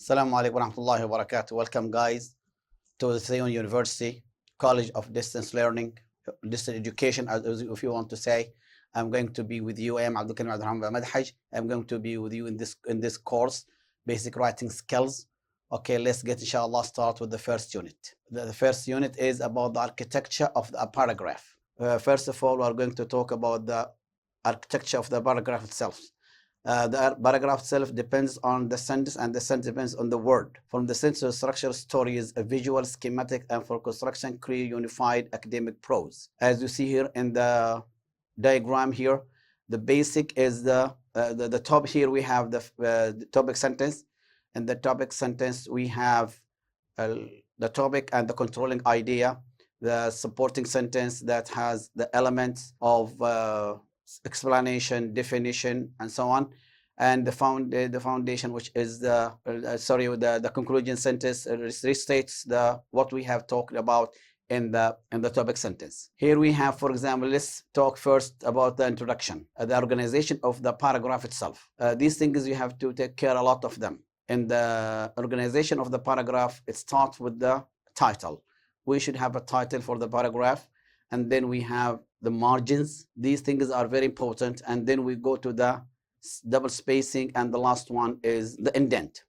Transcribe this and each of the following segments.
Assalamu alaikum wa rahmatullahi wa barakatuh. Welcome guys to the Sayun University College of Distance Learning, Distance Education, as if you want to say. I'm going to be with you. I am Abdالكريم بامدحج. I'm going to be with you in this course, basic writing skills. Okay, let's get inshallah start with the first unit. The first unit is about the architecture of a paragraph. First of all, we are going to talk about the architecture of the paragraph itself. The paragraph itself depends on the sentence, and the sentence depends on the word. From the sentence structure, story is a visual, schematic, and for construction, clear, unified academic prose. As you see here in the diagram here, the basic is the top here. We have the topic sentence. In the topic sentence, we have the topic and the controlling idea. The supporting sentence that has the elements of explanation, definition, and so on, and the foundation, which is the conclusion sentence, restates what we have talked about in the topic sentence. Here we have, for example, let's talk first about the introduction, the organization of the paragraph itself. These things you have to take care a lot of them. In the organization of the paragraph, it starts with the title. We should have a title for the paragraph, and then we have the margins. These things are very important, and then we go to the double spacing, and the last one is the indent.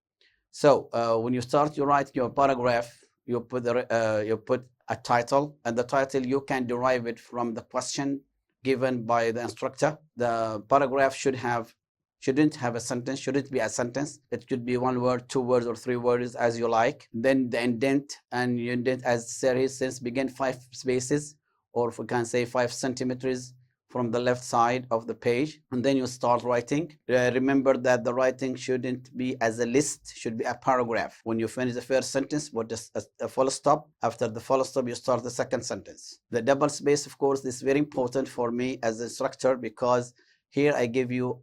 So when you start to write your paragraph, you put a title, and the title you can derive it from the question given by the instructor. The paragraph shouldn't have a sentence, shouldn't be a sentence. It should be one word, 2 words, or 3 words, as you like. Then the indent, and you indent, as series since begin 5 spaces, or if we can say 5 centimeters from the left side of the page, and then you start writing. Remember that the writing shouldn't be as a list, should be a paragraph. When you finish the first sentence, put a full stop. After the full stop, you start the second sentence. The double space, of course, is very important for me as an instructor, because here I give you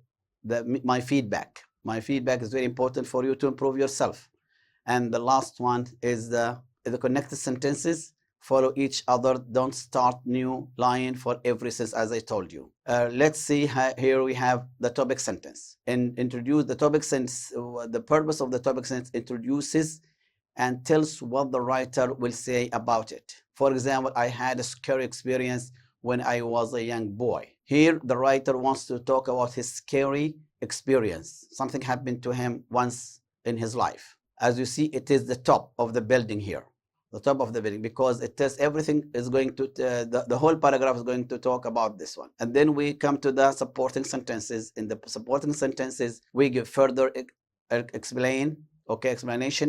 my feedback. My feedback is very important for you to improve yourself. And the last one is the connected sentences. Follow each other. Don't start new line for every sentence, as I told you. Let's see, here we have the topic sentence. And introduce the topic sentence. The purpose of the topic sentence introduces and tells what the writer will say about it. For example, I had a scary experience when I was a young boy. Here, the writer wants to talk about his scary experience. Something happened to him once in his life. As you see, it is the top of the building here. The top of the building, because it tells everything is going to, the whole paragraph is going to talk about this one. And then we come to the supporting sentences. In the supporting sentences, we give further explanation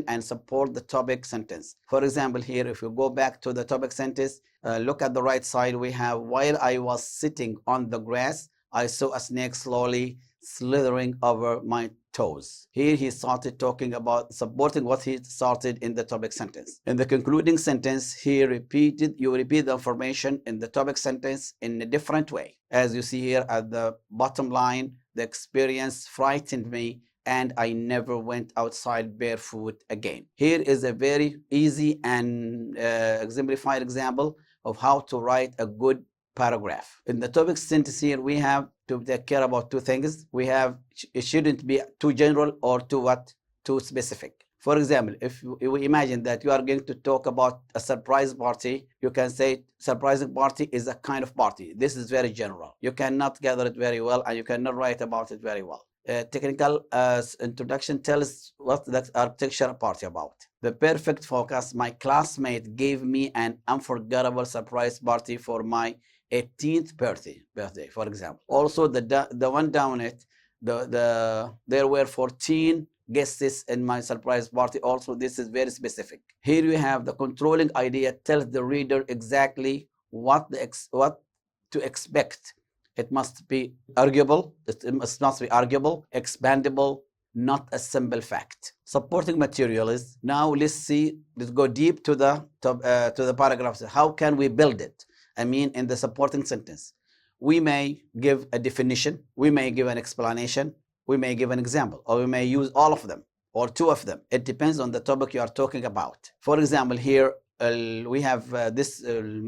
and support the topic sentence. For example, here, if you go back to the topic sentence, look at the right side, we have, while I was sitting on the grass, I saw a snake slowly slithering over my toes. Here he started talking about supporting what he started in the topic sentence. In the concluding sentence, you repeat the information in the topic sentence in a different way. As you see here at the bottom line, the experience frightened me, and I never went outside barefoot again. Here is a very easy and exemplified example of how to write a good paragraph. In the topic sentence here, we have to take care about 2 things. We have, it shouldn't be too general or too specific. For example, if we imagine that you are going to talk about a surprise party, you can say surprising party is a kind of party. This is very general. You cannot gather it very well, and you cannot write about it very well. Technical introduction tells what the architecture party about. The perfect focus. My classmate gave me an unforgettable surprise party for my 18th birthday, for example. Also, the one down it, there were 14 guests in my surprise party. Also, this is very specific. Here you have the controlling idea tells the reader exactly what to expect. It must be arguable. It must be arguable, expandable, not a simple fact. Supporting material is, now let's go deep to the paragraphs. How can we build it? I mean, in the supporting sentence, we may give a definition, we may give an explanation, we may give an example, or we may use all of them or 2 of them. It depends on the topic you are talking about. For example, here we have this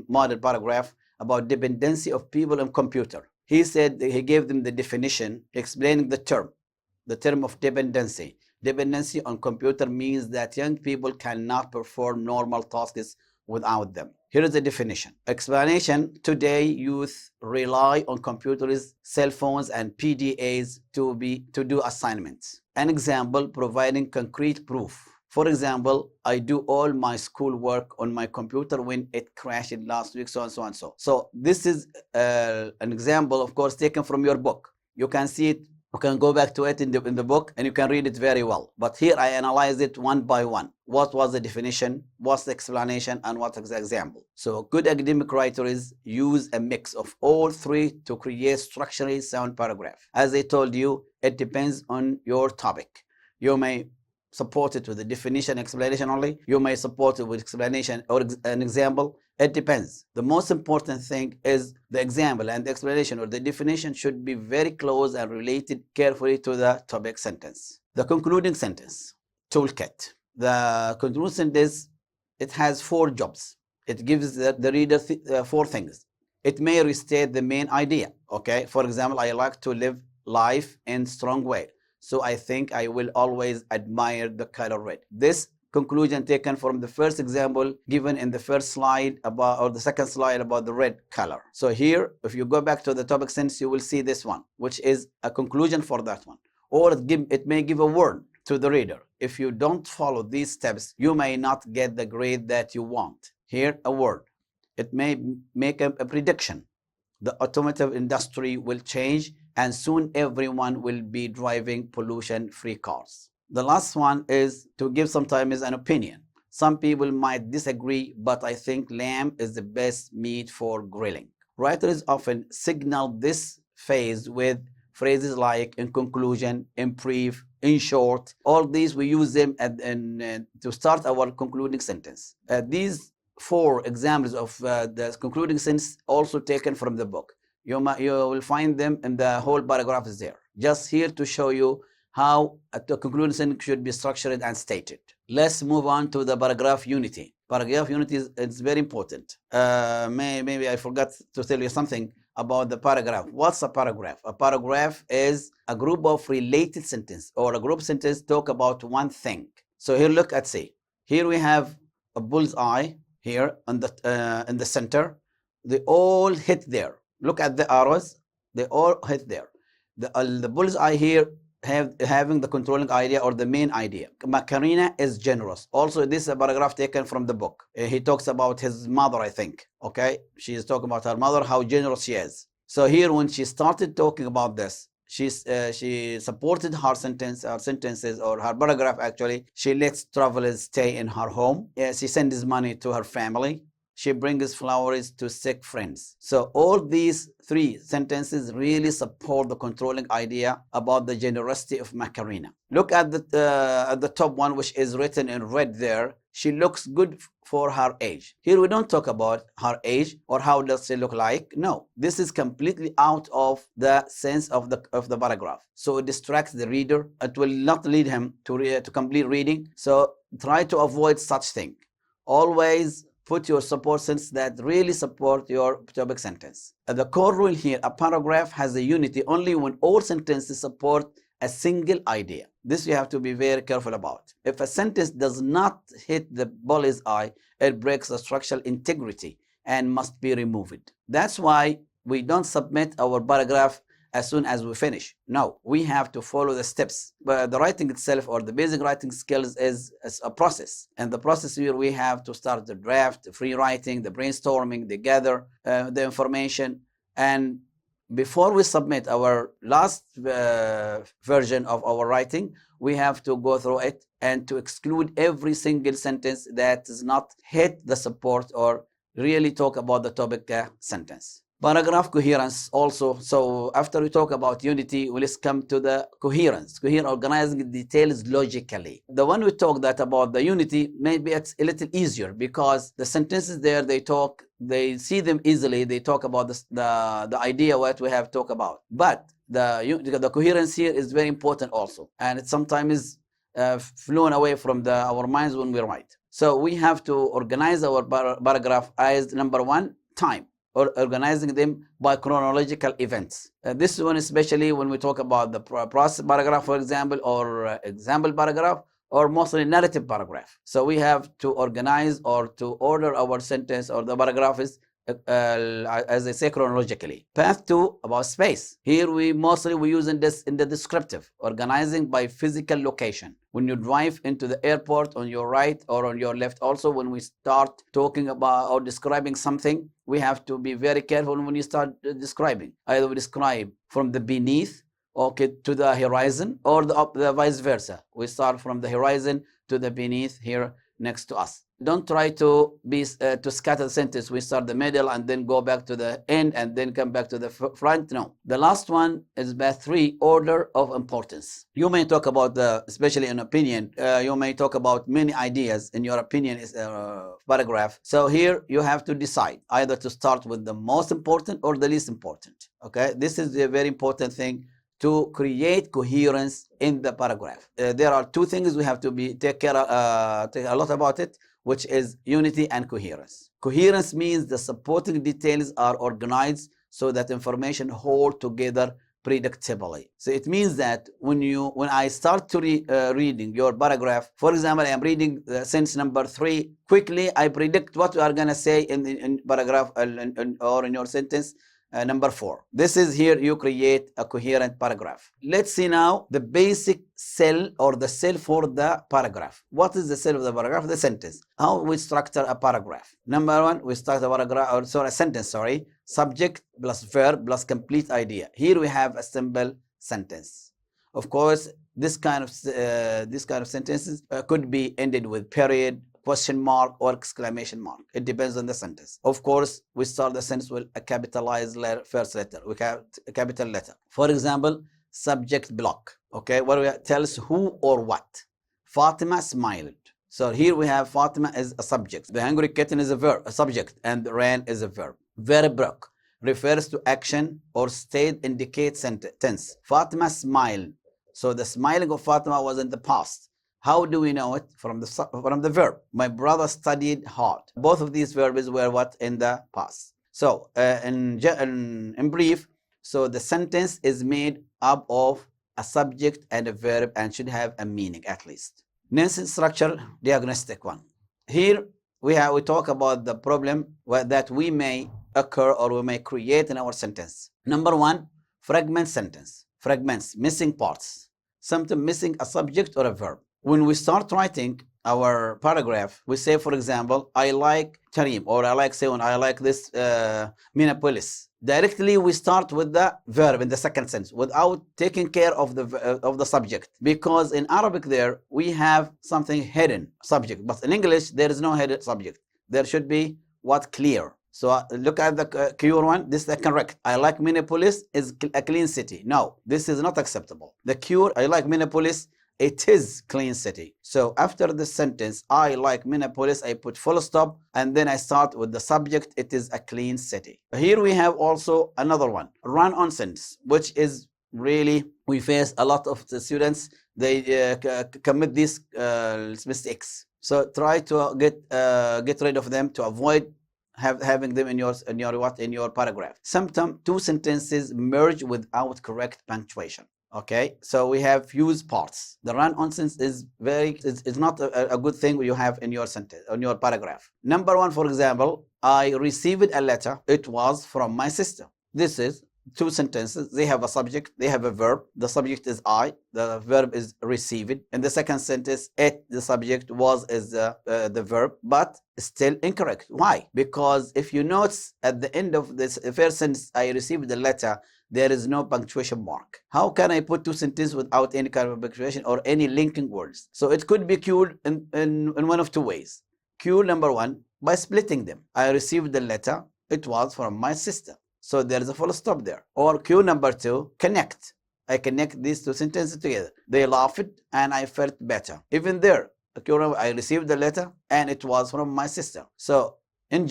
model paragraph about dependency of people on computer. He said he gave them the definition explaining the term of dependency. Dependency on computer means that young people cannot perform normal tasks without them. Here is the definition. Explanation: today youth rely on computers, cell phones, and PDAs to do assignments. An example: providing concrete proof. For example, I do all my schoolwork on my computer when it crashed last week, so and so and so. So this is an example, of course, taken from your book. You can see it. You can go back to it in the book and you can read it very well. But here I analyze it one by one. What was the definition? What's the explanation? And what's the example? So good academic writers use a mix of all three to create structurally sound paragraph. As I told you, it depends on your topic. You may support it with the definition, explanation only. You may support it with explanation or an example. It depends. The most important thing is the example and the explanation or the definition should be very close and related carefully to the topic sentence. The concluding sentence toolkit. The concluding sentence, it has 4 jobs. It gives the reader 4 things. It may restate the main idea. Okay, for example, I like to live life in strong way, so I think I will always admire the color red. This conclusion taken from the first example given in the first slide about, or the second slide about the red color. So here, if you go back to the topic sentence, you will see this one, which is a conclusion for that one. Or it may give a word to the reader. If you don't follow these steps, you may not get the grade that you want. Here, a word. It may make a prediction. The automotive industry will change and soon everyone will be driving pollution-free cars. The last one is to give sometimes an opinion. Some people might disagree, but I think lamb is the best meat for grilling. Writers often signal this phase with phrases like in conclusion, in brief, in short. All these we use them to start our concluding sentence. These 4 examples of the concluding sentence also taken from the book. You will find them in the whole paragraph is there. Just here to show you how a concluding sentence should be structured and stated. Let's move on to the paragraph unity. Paragraph unity is very important. Maybe I forgot to tell you something about the paragraph. What's a paragraph? A paragraph is a group of related sentences or a group sentence talk about one thing. So here look at say. Here we have a bullseye here in the center. They all hit there. Look at the arrows. They all hit there. The bullseye here having the controlling idea or the main idea. Macarena is generous. Also, this is a paragraph taken from the book. He talks about his mother, I think. Okay, she is talking about her mother, how generous she is. So here, when she started talking about this, she supported her sentences or her paragraph actually. She lets travelers stay in her home. She sends money to her family. She brings flowers to sick friends. So all these 3 sentences really support the controlling idea about the generosity of Macarena. Look at the top one, which is written in red there. She looks good for her age. Here we don't talk about her age or how does she look like. No, this is completely out of the sense of the paragraph. So it distracts the reader. It will not lead him to complete reading. So try to avoid such thing. Always put your support sentence that really support your topic sentence. The core rule here, a paragraph has a unity only when all sentences support a single idea. This you have to be very careful about. If a sentence does not hit the bull's eye, it breaks the structural integrity and must be removed. That's why we don't submit our paragraph as soon as we finish. No, we have to follow the steps. But the writing itself or the basic writing skills is a process. And the process here we have to start the draft, the free writing, the brainstorming, the gather the information. And before we submit our last version of our writing, we have to go through it and to exclude every single sentence that does not hit the support or really talk about the topic sentence. Paragraph coherence also. So after we talk about unity, let's come to the coherence. Organizing the details logically. The one we talked about the unity, maybe it's a little easier because the sentences there, they see them easily. They talk about the idea what we have talked about. But the coherence here is very important also. And it sometimes flown away from our minds when we write. So we have to organize our paragraph as number 1, time. or organizing them by chronological events. This one especially when we talk about the process paragraph, for example, or example paragraph, or mostly narrative paragraph. So we have to organize or to order our sentence or the paragraph is as I say chronologically. Path 2 about space. Here we use in the descriptive, organizing by physical location. When you drive into the airport on your right or on your left, also when we start talking about or describing something, we have to be very careful when you start describing. Either we describe from the beneath, okay, to the horizon, or the vice versa. We start from the horizon to the beneath here next to us. Don't try to scatter the sentence. We start the middle and then go back to the end and then come back to the front. No. The last one is path 3, order of importance. You may talk about especially in opinion, you may talk about many ideas in your opinion is paragraph. So here you have to decide either to start with the most important or the least important. Okay, this is a very important thing to create coherence in the paragraph. There are two things we have to take a lot about it, which is unity and coherence. Coherence means the supporting details are organized so that information hold together predictably. So it means that when I start to reading your paragraph, for example, I am reading sentence number 3 quickly, I predict what you are going to say in paragraph or in your sentence number 4. This is here you create a coherent paragraph. Let's see now the basic cell or the cell for the paragraph. What is the cell of the paragraph? The sentence. How we structure a paragraph. Number 1, we start a paragraph, or sorry, a sentence, subject plus verb plus complete idea. Here we have a simple sentence. Of course, this kind of sentences could be ended with period, question mark, or exclamation mark. It depends on the sentence. Of course, we start the sentence with a capitalized first letter. We have a capital letter. For example, subject block. Okay, what we tells who or what. Fatima smiled. So here we have Fatima as a subject. The hungry kitten is a subject, and ran is a verb. Verb block refers to action or state, indicates tense. Fatima smiled. So the smiling of Fatima was in the past. How do we know it? From the verb. My brother studied hard. Both of these verbs were what? In the past. So in brief, so the sentence is made up of a subject and a verb and should have a meaning at least. Next structure, diagnostic one. Here we talk about the problem that we may occur or we may create in our sentence. Number 1, fragment sentence. Fragments, missing parts. Something missing a subject or a verb. When we start writing our paragraph, we say, for example, I like Karim, or I like Seun, I like this Minneapolis. Directly, we start with the verb in the second sentence without taking care of the subject. Because in Arabic there, we have something hidden subject. But in English, there is no hidden subject. There should be what? Clear. So look at the cure one. This is the correct. I like Minneapolis is a clean city. No, this is not acceptable. The cure, I like Minneapolis, it is clean city. So after the sentence, I like Minneapolis, I put full stop, and then I start with the subject, it is a clean city. Here we have also another one, run-on sentence, which is really, we face a lot of the students, they commit these mistakes. So try to get rid of them to avoid having them in your paragraph. Sometimes two sentences merge without correct punctuation. Okay, so we have fused parts. The run-on sentence is not a good thing you have in your sentence, on your paragraph. Number 1, for example, I received a letter. It was from my sister. This is two sentences. They have a subject, they have a verb. The subject is I, the verb is received. In the second sentence, it, the subject, was is the verb, but still incorrect. Why? Because if you notice at the end of this first sentence, I received the letter, there is no punctuation mark. How can I put two sentences without any kind of punctuation or any linking words? So it could be cured in one of two ways. Cure number 1, by splitting them. I received the letter, it was from my sister. So there is a full stop there. Or cue number 2, connect. I connect these two sentences together. They laughed and I felt better. Even there, I received the letter and it was from my sister. So in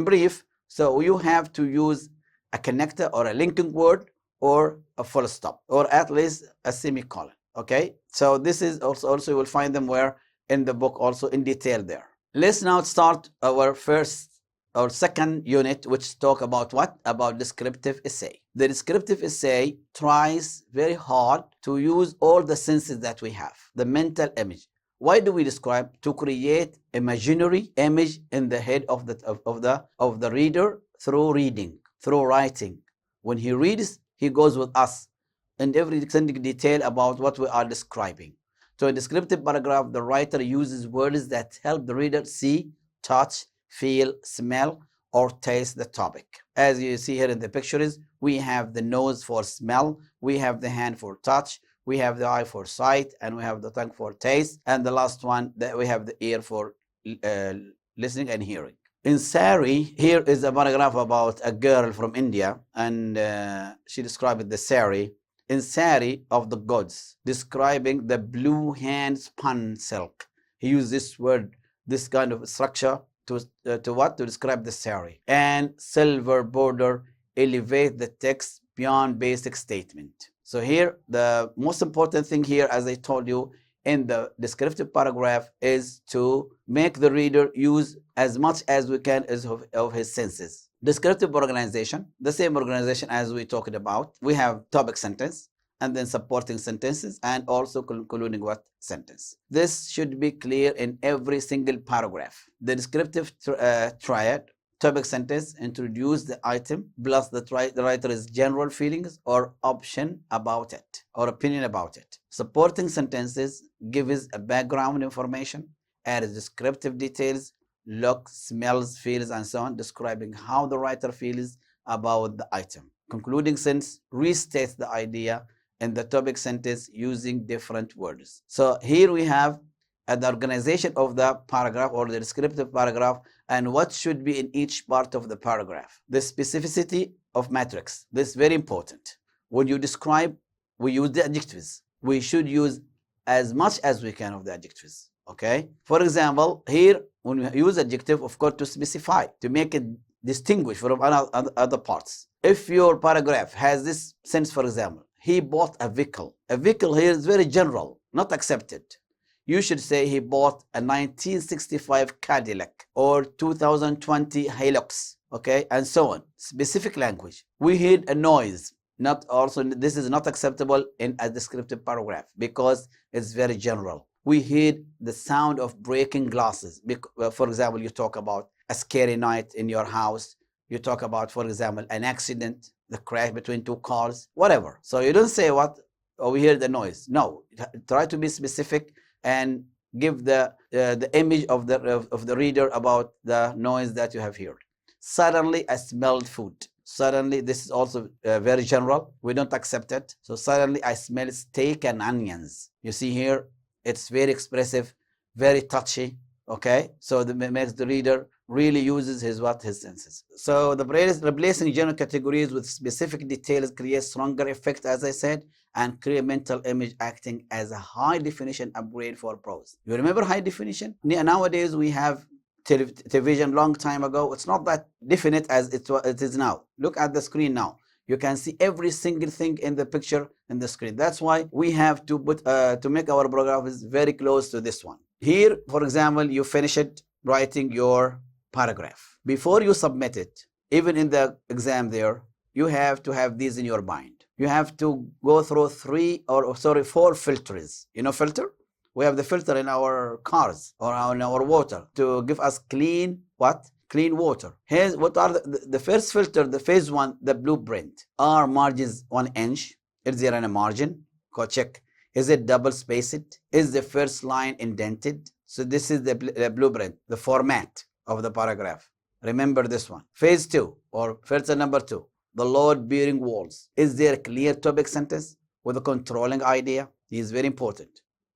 brief, so you have to use a connector or a linking word or a full stop or at least a semicolon. Okay, so this is also you will find them where in the book also in detail there. Let's now start our first or second unit, which talk about what? About descriptive essay. The descriptive essay tries very hard to use all the senses that we have. The mental image. Why do we describe? To create imaginary image in the head of the reader through reading, through writing. When he reads, he goes with us in every single detail about what we are describing. So in descriptive paragraph, the writer uses words that help the reader see, touch, feel, smell, or taste the topic. As you see here in the pictures, we have the nose for smell, we have the hand for touch, we have the eye for sight, and we have the tongue for taste, and the last one that we have the ear for listening and hearing. In Sari, here is a paragraph about a girl from India, and she described the Sari. In Sari of the gods, describing the blue hand spun silk. He used this word, this kind of structure to what? To describe the Sari. And silver border elevate the text beyond basic statement. So here, the most important thing here, as I told you, in the descriptive paragraph is to make the reader use as much as we can of his senses. Descriptive organization, the same organization as we talked about. We have topic sentence and then supporting sentences and also concluding what? Sentence. This should be clear in every single paragraph. The descriptive triad, topic sentence, introduce the item plus the writer's general feelings or option about it or opinion about it. Supporting sentences gives a background information, adds descriptive details, looks, smells, feels, and so on, describing how the writer feels about the item. Concluding sentence restates the idea in the topic sentence using different words. So here we have the organization of the paragraph or the descriptive paragraph and what should be in each part of the paragraph. The specificity of matrix. This is very important. When you describe, we use the adjectives. We should use as much as we can of the adjectives. Okay? For example, here when we use adjective, of course, to specify, to make it distinguish from other parts. If your paragraph has this sentence, for example, he bought a vehicle. A vehicle here is very general, not accepted. You should say he bought a 1965 Cadillac or 2020 Hilux, okay, and so on. Specific language. We heard a noise. Not also, this is not acceptable in a descriptive paragraph because it's very general. We heard the sound of breaking glasses. For example, you talk about a scary night in your house. You talk about, for example, an accident, the crash between two cars, whatever. So you don't say what, oh, we hear the noise. No, try to be specific and give the image of the reader about the noise that you have heard. Suddenly, I smelled food. Suddenly, this is also very general. We don't accept it. So suddenly, I smell steak and onions. You see here, it's very expressive, very touchy. Okay, so that makes the reader really uses his senses. So the replacing general categories with specific details creates stronger effect, as I said, and create mental image acting as a high definition upgrade for prose. You remember high definition? Nowadays we have television. Long time ago, it's not that definite as it is now. Look at the screen now. You can see every single thing in the picture in the screen. That's why we have to put to make our paragraphs very close to this one. Here, for example, you finish it writing your paragraph. Before you submit it, even in the exam there, you have to have these in your mind. You have to go through 4 filters. You know filter? We have the filter in our cars or in our water to give us clean what? Clean water. Here's what are the first filter, the phase 1, the blueprint. Are margins 1 inch? Is there any margin? Go check. Is it double spaced? Is the first line indented? So this is the blueprint, the format of the paragraph. Remember this one. Phase 2 or filter number 2, the load-bearing walls. Is there a clear topic sentence with a controlling idea? This is very important.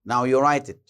Now you write it.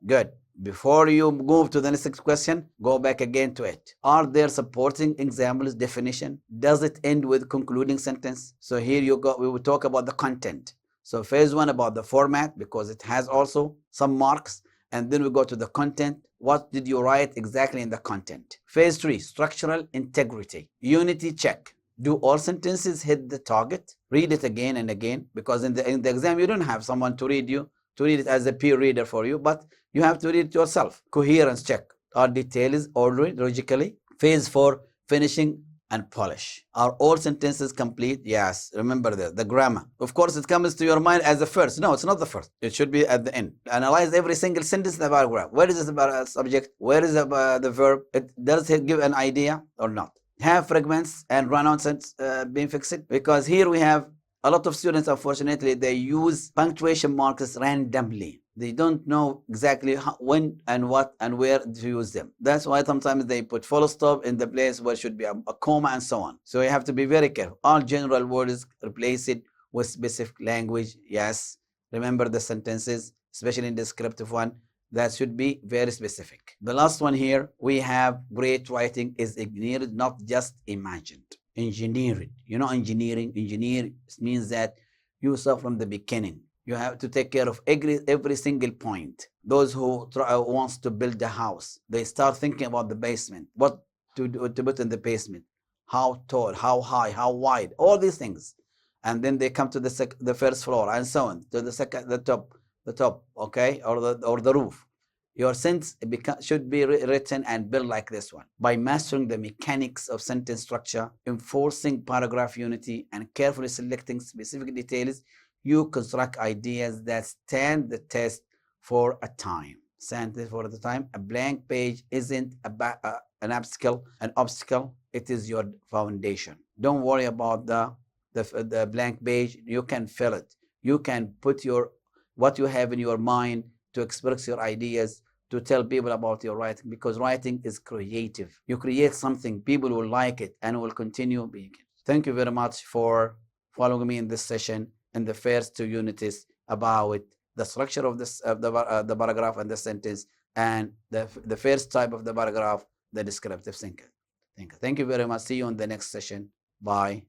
Good. Before you move to the next question, go back again to it. Are there supporting examples, definition? Does it end with concluding sentence? So here you go. We will talk about the content. So phase 1 about the format because it has also some marks. And then we go to the content. What did you write exactly in the content? Phase 3, structural integrity. Unity check. Do all sentences hit the target? Read it again and again because in the exam you don't have someone to read it as a peer reader for you, but you have to read it yourself. Coherence check. Are details ordered logically? Phase 4, finishing and polish. Are all sentences complete? Yes. Remember the grammar. Of course, it comes to your mind as the first. No, it's not the first. It should be at the end. Analyze every single sentence in the paragraph. Where is the subject? Where is the verb? Does it give an idea or not? Have fragments and run-on sentence being fixed? Because here we have a lot of students, unfortunately, they use punctuation marks randomly. They don't know exactly how, when and what and where to use them. That's why sometimes they put full stop in the place where should be a comma and so on. So you have to be very careful. All general words, replace it with specific language. Yes. Remember the sentences, especially in descriptive one, that should be very specific. The last one here, we have great writing is engineered, not just imagined. Engineering. You know, engineering means that you start from the beginning. You have to take care of every single point. Those who wants to build a house, they start thinking about the basement, what to put in the basement, how tall, how high, how wide, all these things, and then they come to the first floor and so on to the top, okay, or the roof. Your sentence should be written and built like this one. By mastering the mechanics of sentence structure, enforcing paragraph unity, and carefully selecting specific details, you construct ideas that stand the test for a time. A blank page isn't an obstacle. It is your foundation. Don't worry about the blank page. You can fill it. You can put what you have in your mind to express your ideas, to tell people about your writing, because writing is creative. You create something, people will like it and will continue being it. Thank you very much for following me in this session in the first 2 units about the structure of the paragraph and the sentence, and the first type of the paragraph, the descriptive thinking. Thank you very much. See you in the next session. Bye.